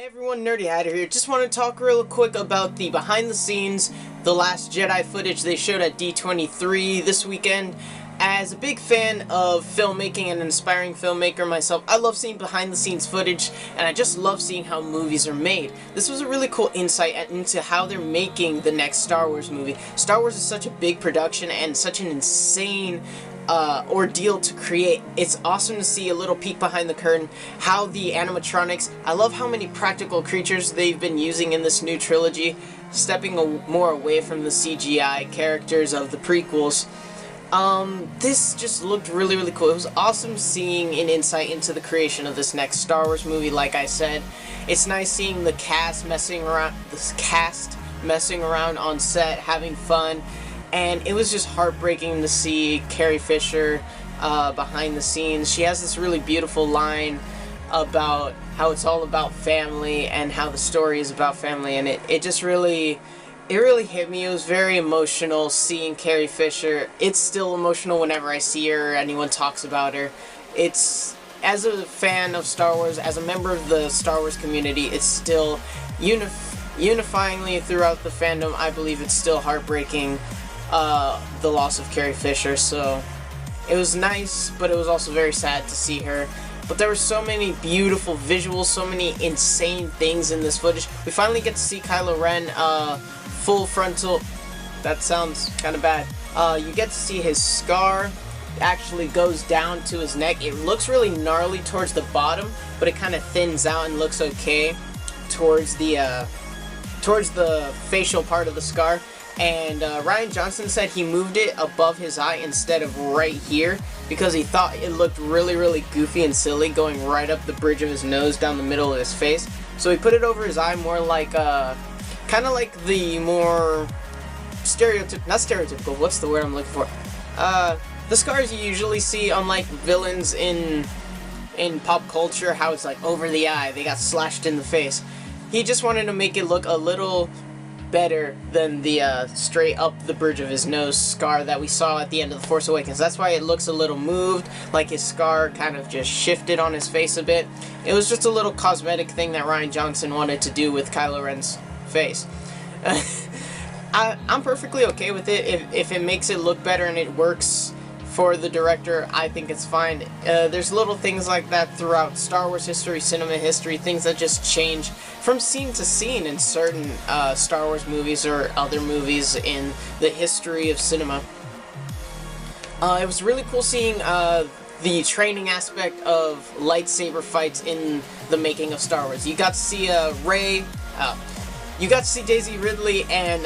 Everyone, Nerdy Hatter here. Just want to talk real quick about the behind the scenes, the Last Jedi footage they showed at D23 this weekend. As a big fan of filmmaking and an aspiring filmmaker myself, I love seeing behind the scenes footage, and I just love seeing how movies are made. This was a really cool insight into how they're making the next Star Wars movie. Star Wars is such a big production and such an insane ordeal to create. It's awesome to see a little peek behind the curtain, how the animatronics, I love how many practical creatures they've been using in this new trilogy, stepping more away from the CGI characters of the prequels. This just looked really cool. It was awesome seeing an insight into the creation of this next Star Wars movie. Like I said, it's nice seeing the cast messing around on set, having fun. And it was just heartbreaking to see Carrie Fisher behind the scenes. She has this really beautiful line about how it's all about family and how the story is about family, and it just really hit me. It was very emotional seeing Carrie Fisher. It's still emotional whenever I see her or anyone talks about her. It's, as a fan of Star Wars, as a member of the Star Wars community, it's still unifyingly throughout the fandom. I believe it's still heartbreaking, the loss of Carrie Fisher. So it was nice, but it was also very sad to see her. But there were so many beautiful visuals, so many insane things in this footage. We finally get to see Kylo Ren full frontal. That sounds kind of bad. You get to see his scar actually goes down to his neck. It looks really gnarly towards the bottom, but it kind of thins out and looks okay towards the facial part of the scar. And Rian Johnson said he moved it above his eye instead of right here because he thought it looked really goofy and silly going right up the bridge of his nose down the middle of his face. So he put it over his eye, more like kind of like the more not stereotypical, what's the word I'm looking for? The scars you usually see on like villains in pop culture, how it's like over the eye, they got slashed in the face. He just wanted to make it look a little better than the straight up the bridge of his nose scar that we saw at the end of The Force Awakens. That's why it looks a little moved, like his scar kind of just shifted on his face a bit. It was just a little cosmetic thing that Rian Johnson wanted to do with Kylo Ren's face. I'm perfectly okay with it. If it makes it look better and it works for the director, I think it's fine. There's little things like that throughout Star Wars history, cinema history, things that just change from scene to scene in certain Star Wars movies or other movies in the history of cinema. It was really cool seeing the training aspect of lightsaber fights in the making of Star Wars. You got to see Rey, you got to see Daisy Ridley and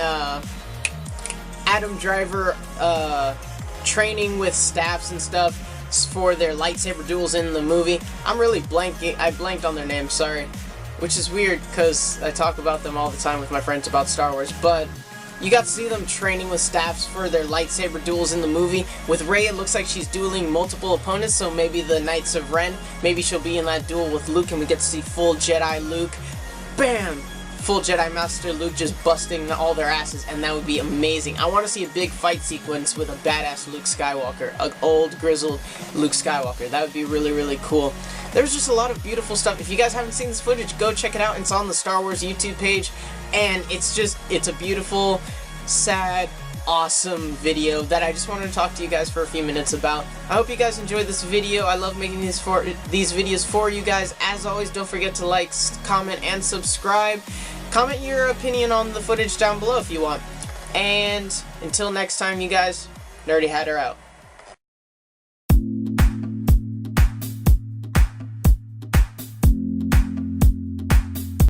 Adam Driver training with staffs and stuff for their lightsaber duels in the movie. I'm really blanking. I blanked on their names, sorry. Which is weird because I talk about them all the time with my friends about Star Wars. But you got to see them training with staffs for their lightsaber duels in the movie. With Rey, it looks like she's dueling multiple opponents, so maybe the Knights of Ren. Maybe she'll be in that duel with Luke and we get to see full Jedi Luke. Bam! Full Jedi Master Luke just busting all their asses, and that would be amazing. I want to see a big fight sequence with a badass Luke Skywalker, an old grizzled Luke Skywalker. That would be really cool. There's just a lot of beautiful stuff. If you guys haven't seen this footage, go check it out. It's on the Star Wars YouTube page, and it's a beautiful, sad, awesome video that I just wanted to talk to you guys for a few minutes about. I hope you guys enjoyed this video. I love making these videos for you guys. As always, don't forget to like, comment, and subscribe. Comment your opinion on the footage down below if you want. And until next time, you guys, Nerdy Hatter out.